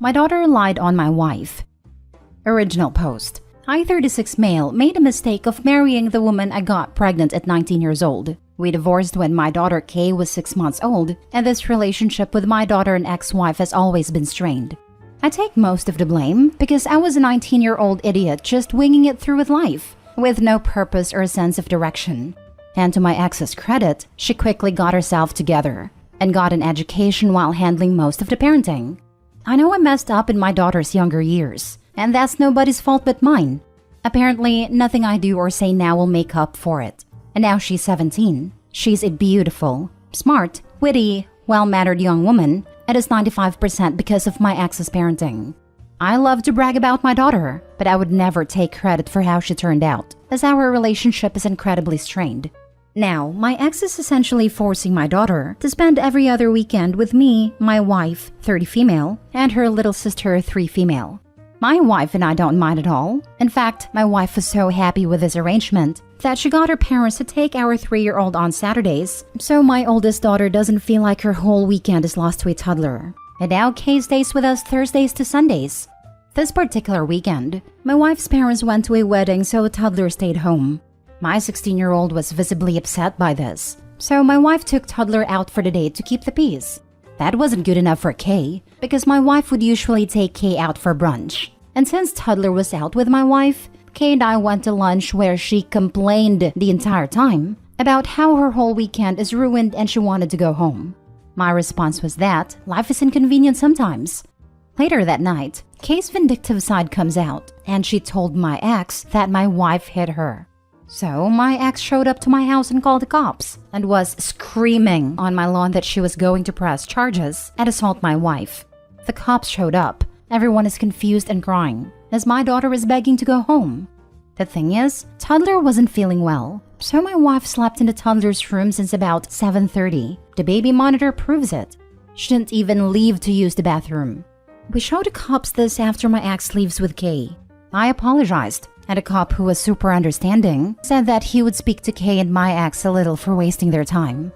My daughter lied on my wife. Original post. I, 36 male, made a mistake of marrying the woman I got pregnant at 19 years old. We divorced when my daughter Kay was 6 months old, and this relationship with my daughter and ex-wife has always been strained. I take most of the blame because I was a 19-year-old idiot just winging it through with life, with no purpose or a sense of direction. And to my ex's credit, she quickly got herself together and got an education while handling most of the parenting. I know I messed up in my daughter's younger years, and that's nobody's fault but mine. Apparently, nothing I do or say now will make up for it. And now she's 17. She's a beautiful, smart, witty, well-mannered young woman, and is 95% because of my ex's parenting. I love to brag about my daughter, but I would never take credit for how she turned out, as our relationship is incredibly strained. Now, my ex is essentially forcing my daughter to spend every other weekend with me, my wife, 30 female, and her little sister, 3 female. My wife and I don't mind at all. In fact, my wife was so happy with this arrangement that she got her parents to take our 3-year-old on Saturdays, so my oldest daughter doesn't feel like her whole weekend is lost to a toddler. And now Kay stays with us Thursdays to Sundays. This particular weekend, my wife's parents went to a wedding, so the toddler stayed home. My 16-year-old was visibly upset by this, so my wife took toddler out for the day to keep the peace. That wasn't good enough for Kay, because my wife would usually take Kay out for brunch. And since toddler was out with my wife, Kay and I went to lunch where she complained the entire time about how her whole weekend is ruined and she wanted to go home. My response was that life is inconvenient sometimes. Later that night, Kay's vindictive side comes out, and she told my ex that my wife hit her. So my ex showed up to my house and called the cops, and was screaming on my lawn that she was going to press charges and assault my wife. The cops showed up. Everyone is confused and crying, as my daughter is begging to go home. The thing is, toddler wasn't feeling well, so my wife slept in the toddler's room since about 7:30. The baby monitor proves it. She didn't even leave to use the bathroom. We showed the cops this after my ex leaves with Kay. I apologized, and a cop who was super understanding said that he would speak to Kay and my ex a little for wasting their time.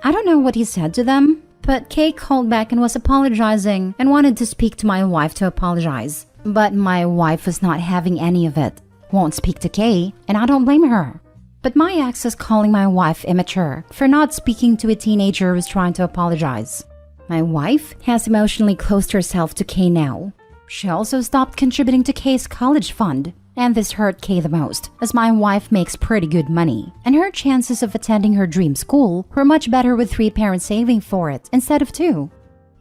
I don't know what he said to them, but Kay called back and was apologizing and wanted to speak to my wife to apologize. But my wife was not having any of it. Won't speak to Kay, and I don't blame her. But my ex is calling my wife immature for not speaking to a teenager who's trying to apologize. My wife has emotionally closed herself to Kay now. She also stopped contributing to Kay's college fund, and this hurt Kay the most, as my wife makes pretty good money, and her chances of attending her dream school were much better with 3 parents saving for it instead of 2.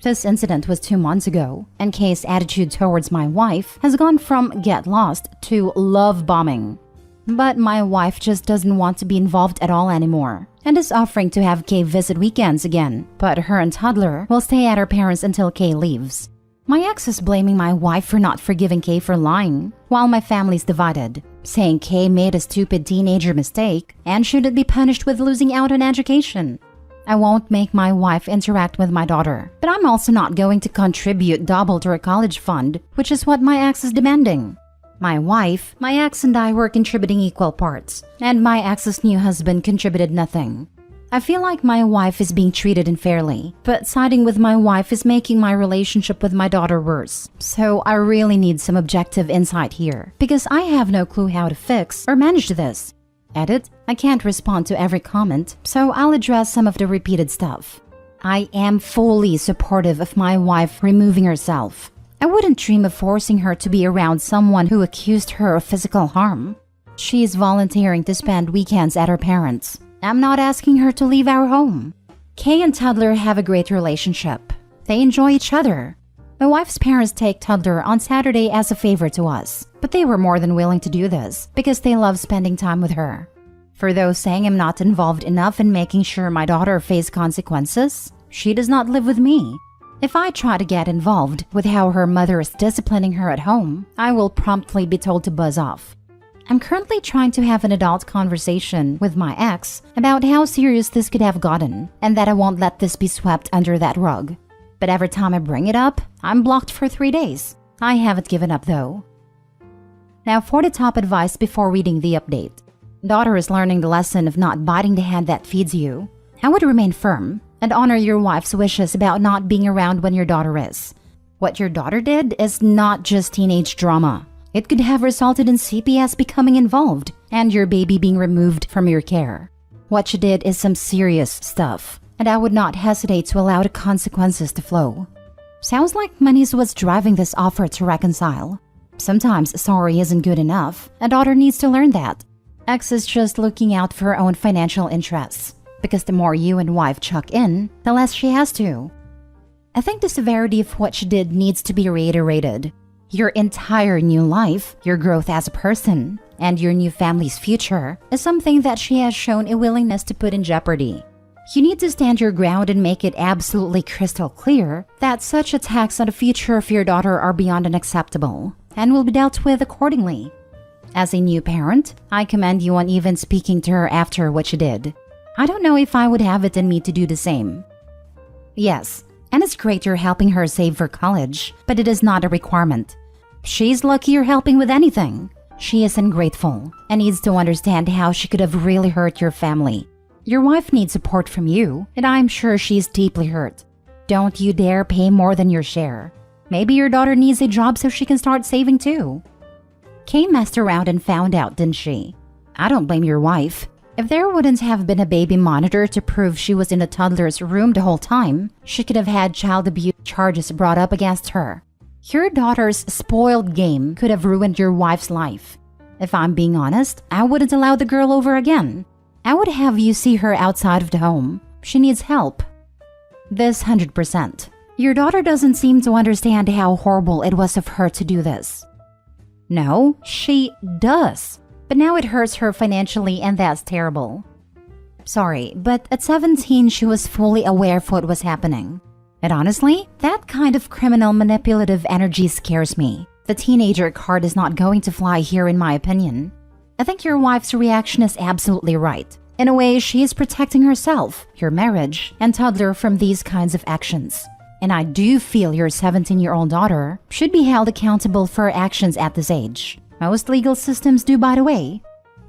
This incident was 2 months ago, and Kay's attitude towards my wife has gone from get lost to love bombing. But my wife just doesn't want to be involved at all anymore, and is offering to have Kay visit weekends again, but her and toddler will stay at her parents until Kay leaves. My ex is blaming my wife for not forgiving Kay for lying, while my family's divided, saying Kay made a stupid teenager mistake and shouldn't be punished with losing out on education. I won't make my wife interact with my daughter, but I'm also not going to contribute double to her college fund, which is what my ex is demanding. My wife, my ex and I were contributing equal parts, and my ex's new husband contributed nothing. I feel like my wife is being treated unfairly, but siding with my wife is making my relationship with my daughter worse. So I really need some objective insight here, because I have no clue how to fix or manage this. Edit, I can't respond to every comment, so I'll address some of the repeated stuff. I am fully supportive of my wife removing herself. I wouldn't dream of forcing her to be around someone who accused her of physical harm. She is volunteering to spend weekends at her parents'. I'm not asking her to leave our home. Kay and toddler have a great relationship. They enjoy each other. My wife's parents take toddler on Saturday as a favor to us, but they were more than willing to do this because they love spending time with her. For those saying I'm not involved enough in making sure my daughter faces consequences, she does not live with me. If I try to get involved with how her mother is disciplining her at home, I will promptly be told to buzz off. I'm currently trying to have an adult conversation with my ex about how serious this could have gotten, and that I won't let this be swept under that rug. But every time I bring it up, I'm blocked for 3 days. I haven't given up though. Now for the top advice before reading the update. Daughter is learning the lesson of not biting the hand that feeds you. I would remain firm and honor your wife's wishes about not being around when your daughter is. What your daughter did is not just teenage drama. It could have resulted in CPS becoming involved and your baby being removed from your care. What she did is some serious stuff, and I would not hesitate to allow the consequences to flow. Sounds like money's what's driving this offer to reconcile. Sometimes sorry isn't good enough. A daughter needs to learn that. Ex is just looking out for her own financial interests, because the more you and wife chuck in, the less she has to. I think the severity of what she did needs to be reiterated. Your entire new life, your growth as a person, and your new family's future is something that she has shown a willingness to put in jeopardy. You need to stand your ground and make it absolutely crystal clear that such attacks on the future of your daughter are beyond unacceptable and will be dealt with accordingly. As a new parent, I commend you on even speaking to her after what she did. I don't know if I would have it in me to do the same. Yes, and it's great you're helping her save for college, but it is not a requirement. She's lucky you're helping with anything. She is ungrateful and needs to understand how she could have really hurt your family. Your wife needs support from you, and I'm sure she's deeply hurt. Don't you dare pay more than your share. Maybe your daughter needs a job so she can start saving too. Kay messed around and found out, didn't she? I don't blame your wife. If there wouldn't have been a baby monitor to prove she was in the toddler's room the whole time, she could have had child abuse charges brought up against her. Your daughter's spoiled game could have ruined your wife's life. If I'm being honest, I wouldn't allow the girl over again. I would have you see her outside of the home. She needs help. This 100%. Your daughter doesn't seem to understand how horrible it was of her to do this. No, she does. But now it hurts her financially, and that's terrible. Sorry, but at 17 she was fully aware of what was happening. And honestly, that kind of criminal manipulative energy scares me. The teenager card is not going to fly here in my opinion. I think your wife's reaction is absolutely right. In a way, she is protecting herself, your marriage, and toddler from these kinds of actions. And I do feel your 17-year-old daughter should be held accountable for her actions at this age. Most legal systems do, by the way.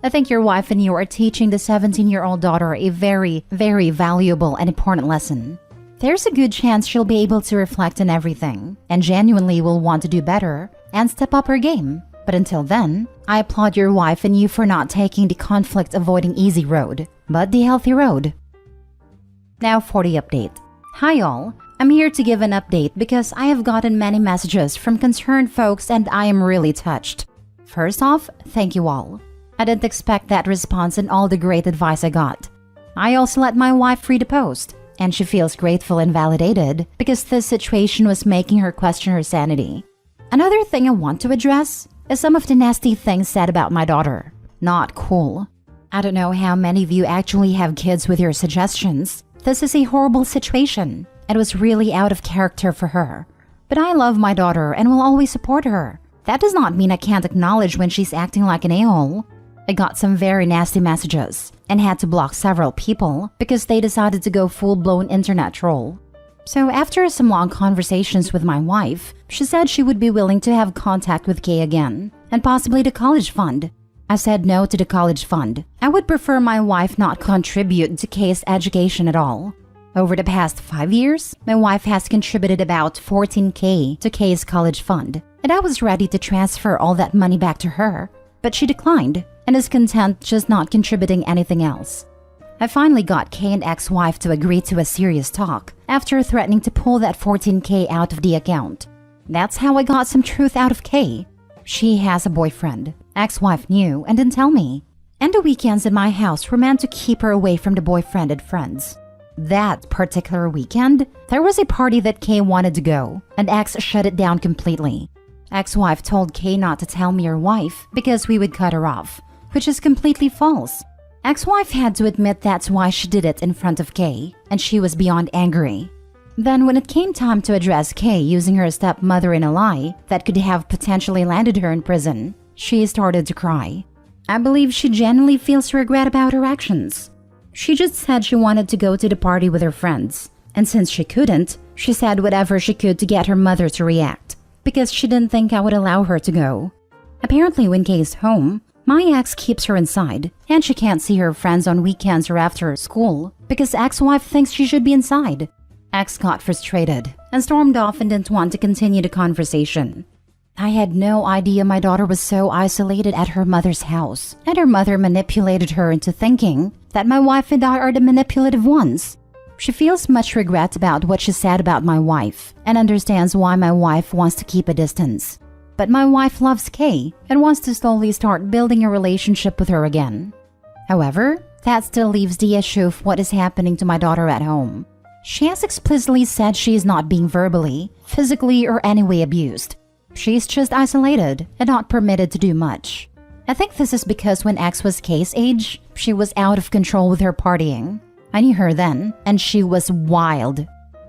I think your wife and you are teaching the 17-year-old daughter a very, very valuable and important lesson. There's a good chance she'll be able to reflect on everything and genuinely will want to do better and step up her game. But until then, I applaud your wife and you for not taking the conflict-avoiding easy road, but the healthy road. Now for the update. Hi all, I'm here to give an update because I have gotten many messages from concerned folks and I am really touched. First off, thank you all. I didn't expect that response and all the great advice I got. I also let my wife read the post, and she feels grateful and validated because this situation was making her question her sanity. Another thing I want to address is some of the nasty things said about my daughter. Not cool. I don't know how many of you actually have kids with your suggestions. This is a horrible situation. It was really out of character for her. But I love my daughter and will always support her. That does not mean I can't acknowledge when she's acting like an a-hole. I got some very nasty messages and had to block several people because they decided to go full-blown internet troll. So after some long conversations with my wife, she said she would be willing to have contact with Kay again and possibly the college fund. I said no to the college fund. I would prefer my wife not contribute to Kay's education at all. Over the past 5 years, my wife has contributed about $14,000 to Kay's college fund, and I was ready to transfer all that money back to her, but she declined and is content just not contributing anything else. I finally got Kay and ex-wife to agree to a serious talk after threatening to pull that $14,000 out of the account. That's how I got some truth out of Kay. She has a boyfriend. Ex-wife knew and didn't tell me. And the weekends at my house were meant to keep her away from the boyfriend and friends. That particular weekend, there was a party that Kay wanted to go, and ex shut it down completely. Ex-wife told Kay not to tell me or wife because we would cut her off, which is completely false. Ex-wife had to admit that's why she did it in front of Kay, and she was beyond angry. Then when it came time to address Kay using her stepmother in a lie that could have potentially landed her in prison, she started to cry. I believe she genuinely feels regret about her actions. She just said she wanted to go to the party with her friends, and since she couldn't, she said whatever she could to get her mother to react, because she didn't think I would allow her to go. Apparently when Kay's home, my ex keeps her inside, and she can't see her friends on weekends or after school because ex-wife thinks she should be inside. Ex got frustrated and stormed off and didn't want to continue the conversation. I had no idea my daughter was so isolated at her mother's house, and her mother manipulated her into thinking that my wife and I are the manipulative ones. She feels much regret about what she said about my wife and understands why my wife wants to keep a distance. But my wife loves Kay and wants to slowly start building a relationship with her again. However, that still leaves the issue of what is happening to my daughter at home. She has explicitly said she is not being verbally, physically, or any way abused. She's just isolated and not permitted to do much. I think this is because when X was Kay's age, she was out of control with her partying. I knew her then, and she was wild.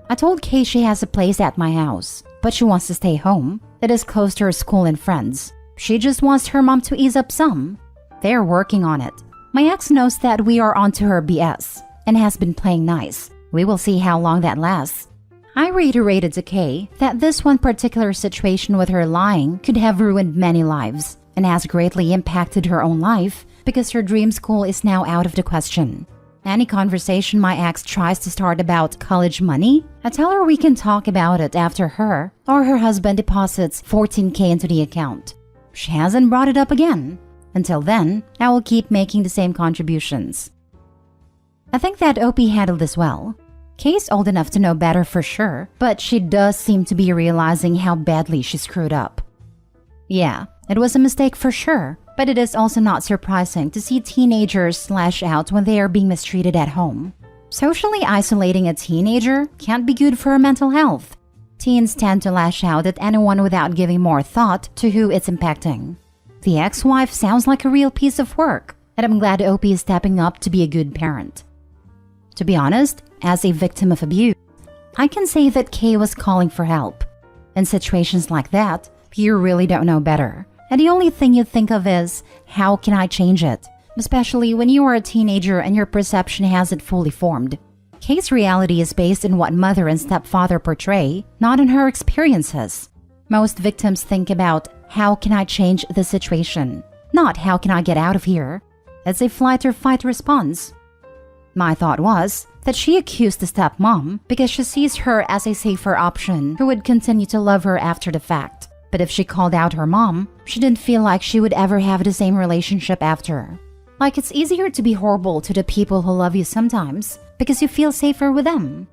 I told Kay she has a place at my house, but she wants to stay home. That is close to her school and friends. She just wants her mom to ease up some. They're working on it. My ex knows that we are onto her BS and has been playing nice. We will see how long that lasts. I reiterated to Kay that this one particular situation with her lying could have ruined many lives and has greatly impacted her own life because her dream school is now out of the question. Any conversation my ex tries to start about college money, I tell her we can talk about it after her or her husband deposits $14,000 into the account. She hasn't brought it up again. Until then, I will keep making the same contributions. I think that Opie handled this well. Kay's old enough to know better for sure, but she does seem to be realizing how badly she screwed up. Yeah, it was a mistake for sure, but it is also not surprising to see teenagers lash out when they are being mistreated at home. Socially isolating a teenager can't be good for her mental health. Teens tend to lash out at anyone without giving more thought to who it's impacting. The ex-wife sounds like a real piece of work, and I'm glad Opie is stepping up to be a good parent. To be honest, as a victim of abuse, I can say that Kay was calling for help. In situations like that, you really don't know better. And the only thing you think of is, how can I change it? Especially when you are a teenager and your perception hasn't fully formed. Kay's reality is based on what mother and stepfather portray, not on her experiences. Most victims think about, how can I change the situation? Not how can I get out of here? It's a flight or fight response. My thought was that she accused the stepmom because she sees her as a safer option who would continue to love her after the fact. But if she called out her mom, she didn't feel like she would ever have the same relationship after. Like it's easier to be horrible to the people who love you sometimes because you feel safer with them.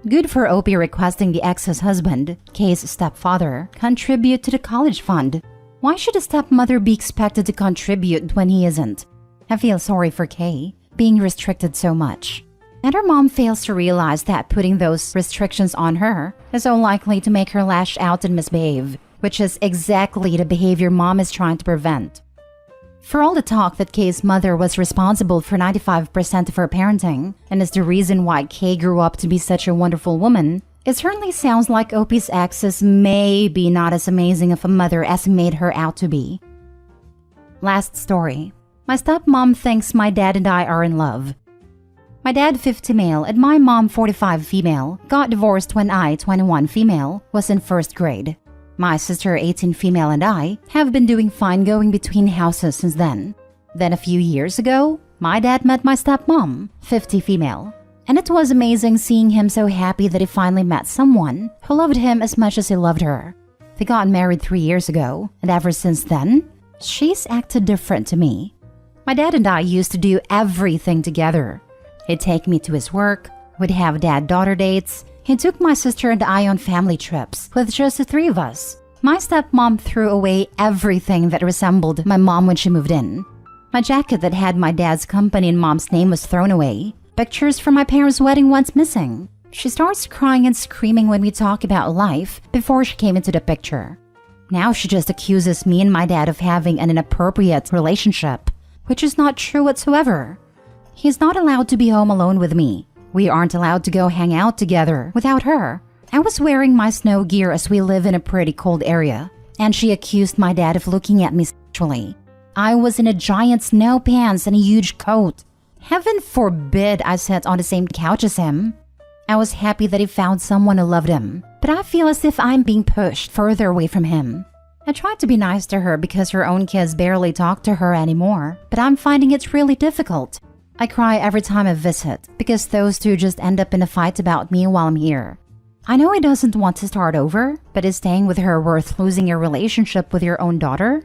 Good for Opie requesting the ex's husband, Kay's stepfather, contribute to the college fund. Why should a stepmother be expected to contribute when he isn't? I feel sorry for Kay, being restricted so much. And her mom fails to realize that putting those restrictions on her is so likely to make her lash out and misbehave, which is exactly the behavior mom is trying to prevent. For all the talk that Kay's mother was responsible for 95% of her parenting and is the reason why Kay grew up to be such a wonderful woman, it certainly sounds like Opie's ex is maybe not as amazing of a mother as he made her out to be. Last story. My stepmom thinks my dad and I are in love. My dad, 50 male, and my mom, 45 female, got divorced when I, 21 female, was in first grade. My sister, 18 female, and I have been doing fine going between houses since then. Then a few years ago, my dad met my stepmom, 50 female. And it was amazing seeing him so happy that he finally met someone who loved him as much as he loved her. They got married 3 years ago, and ever since then, she's acted different to me. My dad and I used to do everything together. He'd take me to his work, we'd have dad-daughter dates. He took my sister and I on family trips with just the three of us. My stepmom threw away everything that resembled my mom when she moved in. My jacket that had my dad's company and mom's name was thrown away. Pictures from my parents' wedding went missing. She starts crying and screaming when we talk about life before she came into the picture. Now she just accuses me and my dad of having an inappropriate relationship, which is not true whatsoever. He's not allowed to be home alone with me. We aren't allowed to go hang out together without her. I was wearing my snow gear as we live in a pretty cold area, and she accused my dad of looking at me sexually. I was in a giant snow pants and a huge coat. Heaven forbid I sat on the same couch as him. I was happy that he found someone who loved him, but I feel as if I'm being pushed further away from him. I tried to be nice to her because her own kids barely talk to her anymore, but I'm finding it's really difficult. I cry every time I visit because those two just end up in a fight about me while I'm here. I know he doesn't want to start over, but is staying with her worth losing your relationship with your own daughter?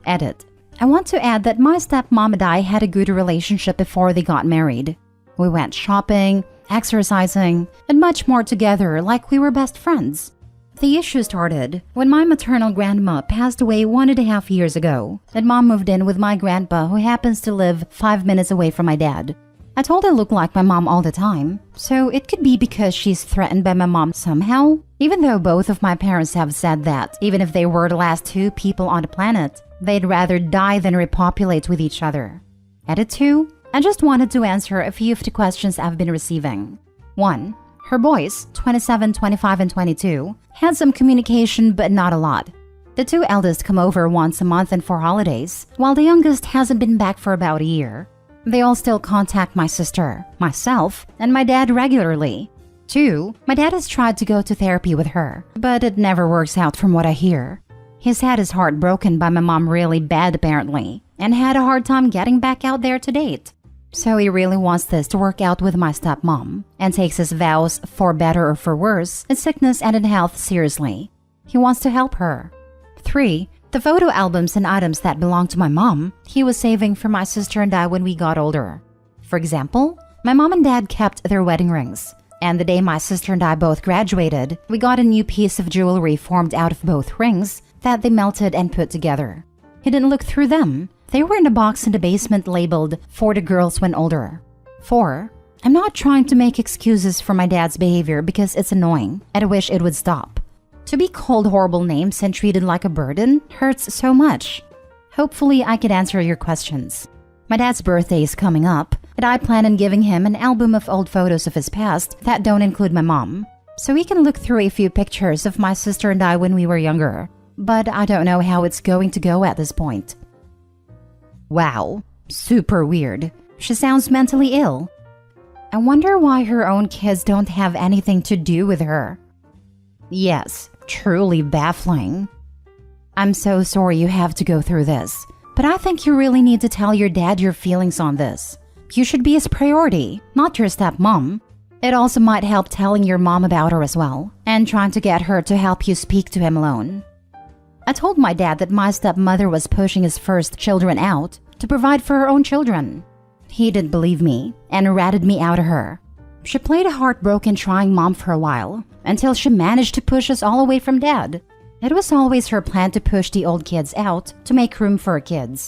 Edit. I want to add that my stepmom and I had a good relationship before they got married. We went shopping, exercising, and much more together like we were best friends. The issue started when my maternal grandma passed away 1.5 years ago, and Mom moved in with my grandpa who happens to live 5 minutes away from my dad. I told her I look like my mom all the time, so it could be because she's threatened by my mom somehow, even though both of my parents have said that even if they were the last 2 people on the planet, they'd rather die than repopulate with each other. Edit 2. I just wanted to answer a few of the questions I've been receiving. 1. Her boys, 27, 25, and 22, had some communication but not a lot. The 2 eldest come over once a month and for holidays, while the youngest hasn't been back for about a year. They all still contact my sister, myself, and my dad regularly. 2. My dad has tried to go to therapy with her, but it never works out from what I hear. He's had his heart broken by my mom really bad apparently, and had a hard time getting back out there to date. So he really wants this to work out with my stepmom, and takes his vows, for better or for worse, in sickness and in health seriously. He wants to help her. 3. The photo albums and items that belong to my mom, he was saving for my sister and I when we got older. For example, my mom and dad kept their wedding rings, and the day my sister and I both graduated, we got a new piece of jewelry formed out of both rings that they melted and put together. He didn't look through them. They were in a box in the basement labeled, "For the girls when older." 4. I'm not trying to make excuses for my dad's behavior because it's annoying, and I wish it would stop. To be called horrible names and treated like a burden hurts so much. Hopefully I could answer your questions. My dad's birthday is coming up, and I plan on giving him an album of old photos of his past that don't include my mom, so he can look through a few pictures of my sister and I when we were younger. But I don't know how it's going to go at this point. Wow, super weird. She sounds mentally ill. I wonder why her own kids don't have anything to do with her. Yes, truly baffling. I'm so sorry you have to go through this, but I think you really need to tell your dad your feelings on this. You should be his priority, not your stepmom. It also might help telling your mom about her as well, and trying to get her to help you speak to him alone. I told my dad that my stepmother was pushing his first children out to provide for her own children. He didn't believe me and ratted me out of her. She played a heartbroken trying mom for a while until she managed to push us all away from dad. It was always her plan to push the old kids out to make room for her kids.